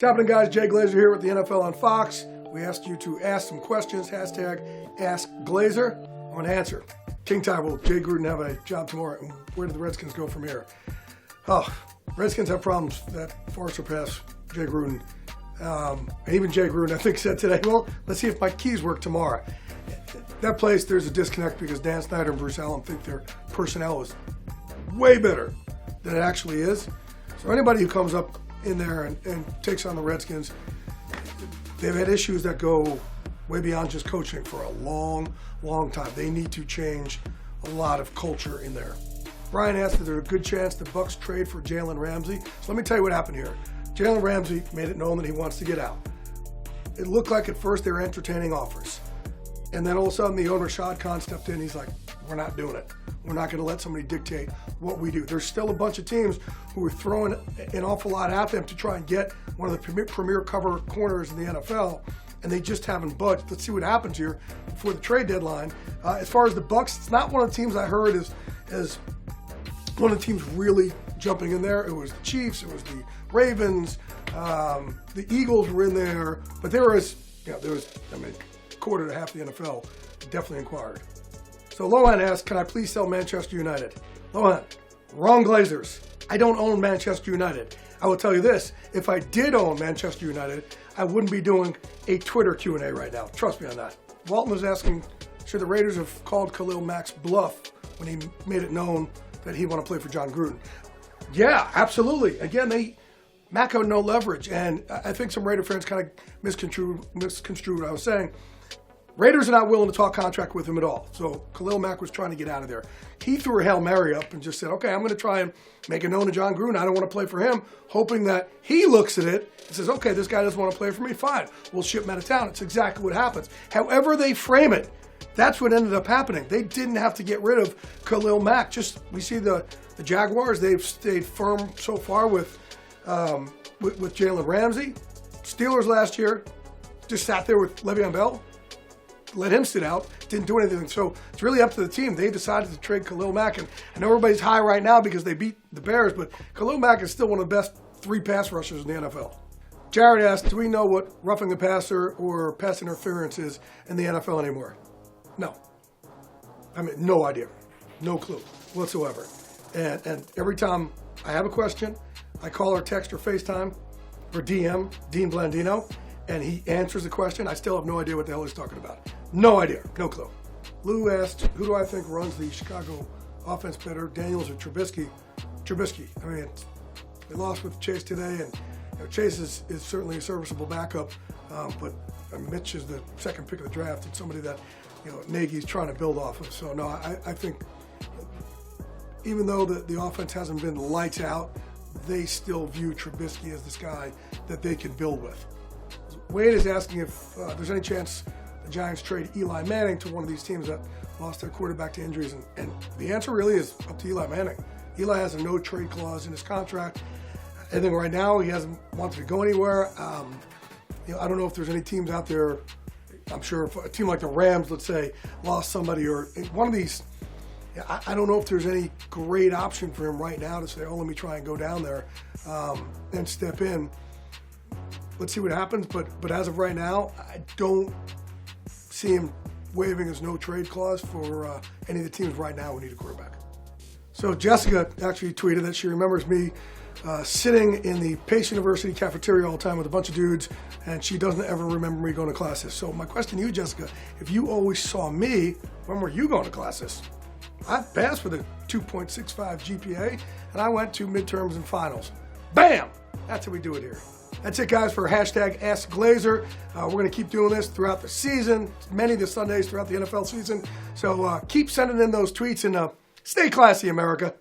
What's happening, guys? Jay Glazer here with the NFL on Fox. We asked you to ask some questions, hashtag AskGLAZER. I'm going to answer. King Tide, will Jay Gruden have a job tomorrow? And where do the Redskins go from here? Redskins have problems that far surpass Jay Gruden. Even Jay Gruden, I think, said today, well, let's see if my keys work tomorrow. That place, there's a disconnect because Dan Snyder and Bruce Allen think their personnel is way better than it actually is. So anybody who comes up in there and takes on the Redskins, they've had issues that go way beyond just coaching for a long, long time. They need to change a lot of culture in there. Brian asked if there's a good chance the BUCS trade for Jalen Ramsey. So let me tell you what happened here. Jalen Ramsey made it known that he wants to get out. It looked like at first they were entertaining offers. And then all of a sudden the owner, Shad Khan, stepped in. He's like, we're not doing it. We're not going to let somebody dictate what we do. There's still a bunch of teams who are throwing an awful lot at them to try and get one of the premier cover corners in the NFL, and they just haven't budged. Let's see what happens here before the trade deadline. As far as the BUCS, it's not one of the teams I heard as one of the teams really jumping in there. It was the Chiefs, it was the Ravens, the Eagles were in there, but there was a quarter to half the NFL definitely inquired. So Lohan asked, can I please sell Manchester United? Lohan, wrong Glazers. I don't own Manchester United. I will tell you this, if I did own Manchester United, I wouldn't be doing a Twitter Q&A right now. Trust me on that. Walton was asking, should the Raiders have called Khalil Mack's bluff when he made it known that he wanted to play for John Gruden? Yeah, absolutely. Again, Mack had no leverage, and I think some Raider fans kind of misconstrued what I was saying. Raiders are not willing to talk contract with him at all. So Khalil Mack was trying to get out of there. He threw a Hail Mary up and just said, okay, I'm going to try and make it known to John Gruden I don't want to play for him, hoping that he looks at it and says, okay, this guy doesn't want to play for me, fine. We'll ship him out of town. It's exactly what happens. However they frame it, that's what ended up happening. They didn't have to get rid of Khalil Mack. We see the Jaguars, they've stayed firm so far with Jalen Ramsey. Steelers last year just sat there with Le'Veon Bell. Let him sit out, didn't do anything. So it's really up to the team. They decided to trade Khalil Mack, and I know everybody's high right now because they beat the Bears, but Khalil Mack is still one of the best 3 pass rushers in the NFL. Jared asked, do we know what roughing the passer or pass interference is in the NFL anymore? No. I mean, no idea. No clue whatsoever. And every time I have a question, I call or text or FaceTime or DM Dean Blandino, and he answers the question. I still have no idea what the hell he's talking about. No idea, no clue. Lou asked, who do I think runs the Chicago offense better, Daniels or Trubisky? Trubisky. I mean, they lost with Chase today, and Chase is certainly a serviceable backup, but Mitch is the second pick of the draft and somebody that Nagy's trying to build off of. So no, I think even though the offense hasn't been lights out, they still view Trubisky as this guy that they can build with. Wade is asking if there's any chance the Giants trade Eli Manning to one of these teams that lost their quarterback to injuries, and the answer really is up to Eli Manning. Eli has a no-trade clause in his contract. I think right now he hasn't wanted to go anywhere. I don't know if there's any teams out there. I'm sure if a team like the Rams, let's say, lost somebody or one of these, I don't know if there's any great option for him right now to say, oh, let me try and go down there and step in. Let's see what happens, but as of right now, I don't see him waiving his no-trade clause for any of the teams right now who need a quarterback. So Jessica actually tweeted that she remembers me sitting in the Pace University cafeteria all the time with a bunch of dudes, and she doesn't ever remember me going to classes. So my question to you, Jessica, if you always saw me, when were you going to classes? I passed with a 2.65 GPA, and I went to midterms and finals. Bam! That's how we do it here. That's it, guys, for hashtag AskGlazer. We're going to keep doing this throughout the season, many of the Sundays throughout the NFL season. So keep sending in those tweets and stay classy, America.